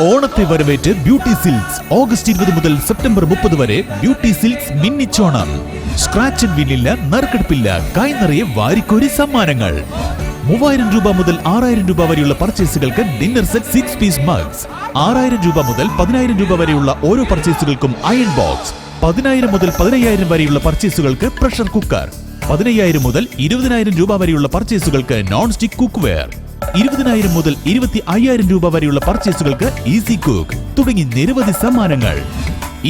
ഓണത്തെ വരവേറ്റ് beauty silks August 20 മുതൽ September 30 വരെ ബ്യൂട്ടി സിൽക്സ് മിന്നിച്ചോണം. സ്ക്രാച്ച് ആൻഡ് വിന്നില്ല, നറുക്കെടുപ്പില്ല, കൈ നിറയെ വാരിക്കോരി സമ്മാനങ്ങൾ. 3000 രൂപ മുതൽ 6000 രൂപ വരെയുള്ള പർച്ചേസുകൾക്ക് ഡിന്നർ സെറ്റ് 6 പീസ് മഗ്സ്. 6000 രൂപ മുതൽ 10000 രൂപ വരെയുള്ള ഓരോ പർച്ചേസുകൾക്കും അയൺ ബോക്സ്. 10000 മുതൽ 15000 വരെയുള്ള പർച്ചേസുകൾക്ക് പ്രഷർ കുക്കർ. 15000 മുതൽ 20000 രൂപ വരെയുള്ള പർച്ചേസുകൾക്ക് നോൺ സ്റ്റിക് കുക്ക് വെയർ. 20000 മുതൽ 25000 രൂപ വരെയുള്ള പർച്ചേസുകൾക്ക് ഈസി കുക്ക് തുടങ്ങി നിരവധി സമ്മാനങ്ങൾ.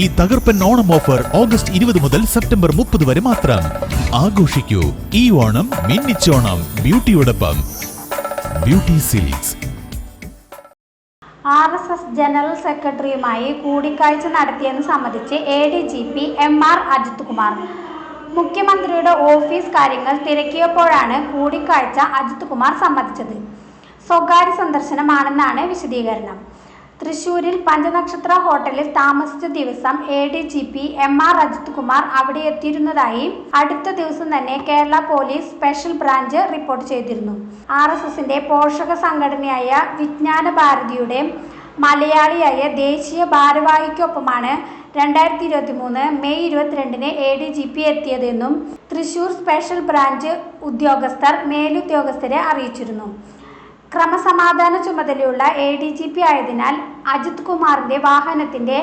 ഈ തകർപ്പൻ ഓണം ഓഫർ ഓഗസ്റ്റ് 20 മുതൽ സെപ്റ്റംബർ 30 വരെ മാത്രം. ആഘോഷിക്കൂ ഈ ഓണം മിന്നിച്ചോണം ബ്യൂട്ടിയോടൊപ്പം. Beauty Silks. RSS ജനറൽ സെക്രട്ടറിയുമായി കൂടിക്കാഴ്ച നടത്തിയെന്ന് സംബന്ധിച്ച് ADGP MR അജിത് കുമാർ മുഖ്യമന്ത്രിയുടെ ഓഫീസ് കാര്യങ്ങൾ തിരക്കിയപ്പോഴാണ് കൂടിക്കാഴ്ച അജിത് കുമാർ സമ്മതിച്ചത്. സ്വകാര്യ സന്ദർശനമാണെന്നാണ് വിശദീകരണം. തൃശൂരിൽ പഞ്ചനക്ഷത്ര ഹോട്ടലിൽ താമസിച്ച ദിവസം ADGP MR അജിത് കുമാർ അവിടെ എത്തിയിരുന്നതായി അടുത്ത ദിവസം തന്നെ Kerala police special branch report ചെയ്തിരുന്നു. RSSന്റെ പോഷക സംഘടനയായ വിജ്ഞാന ഭാരതിയുടെ മലയാളിയായ ദേശീയ ഭാരവാഹിക്കൊപ്പമാണ് 2023 മെയ് 22-ന് ADGP എത്തിയതെന്നും തൃശൂർ സ്പെഷ്യൽ ബ്രാഞ്ച് ഉദ്യോഗസ്ഥർ മേലുദ്യോഗസ്ഥരെ അറിയിച്ചിരുന്നു. ക്രമസമാധാന ചുമതലയുള്ള ADGP ആയതിനാൽ അജിത് കുമാറിന്റെ വാഹനത്തിന്റെ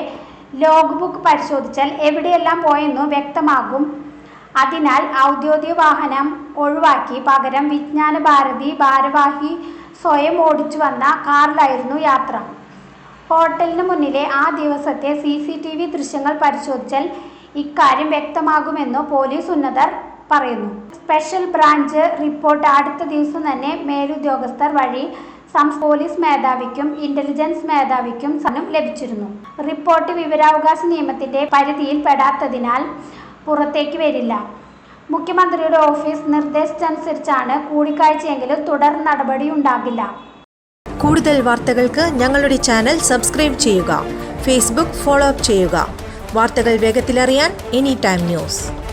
ലോഗ് ബുക്ക് പരിശോധിച്ചാൽ എവിടെയെല്ലാം പോയെന്നു വ്യക്തമാകും. അതിനാൽ ഔദ്യോഗിക വാഹനം ഒഴിവാക്കി പകരം വിജ്ഞാന ഭാരതി ഭാരവാഹി സ്വയം ഓടിച്ചു വന്ന കാറിലായിരുന്നു യാത്ര. ഹോട്ടലിന് മുന്നിലെ ആ ദിവസത്തെ CCTV ദൃശ്യങ്ങൾ പരിശോധിച്ചാൽ ഇക്കാര്യം വ്യക്തമാകുമെന്ന് പോലീസ് ഉന്നതർ പറയുന്നു. സ്പെഷ്യൽ ബ്രാഞ്ച് റിപ്പോർട്ട് അടുത്ത ദിവസം തന്നെ മേലുദ്യോഗസ്ഥർ വഴി പോലീസ് മേധാവിക്കും ഇന്റലിജൻസ് മേധാവിക്കും ലഭിച്ചിരുന്നു. റിപ്പോർട്ട് വിവരാവകാശ നിയമത്തിന്റെ പരിധിയിൽ പെടാത്തതിനാൽ പുറത്തേക്ക് വരില്ല. മുഖ്യമന്ത്രിയുടെ ഓഫീസ് നിർദ്ദേശിച്ചനുസരിച്ചാണ് കൂടിക്കാഴ്ചയെങ്കിലും തുടർ നടപടി ഉണ്ടാകില്ല. കൂടുതൽ വാർത്തകൾക്ക് ഞങ്ങളുടെ ചാനൽ സബ്സ്ക്രൈബ് ചെയ്യുക. ഫേസ്ബുക്ക് ഫോളോ അപ്പ് ചെയ്യുക. വാർത്തകൾ വേഗത്തിലറിയാൻ Anytime News.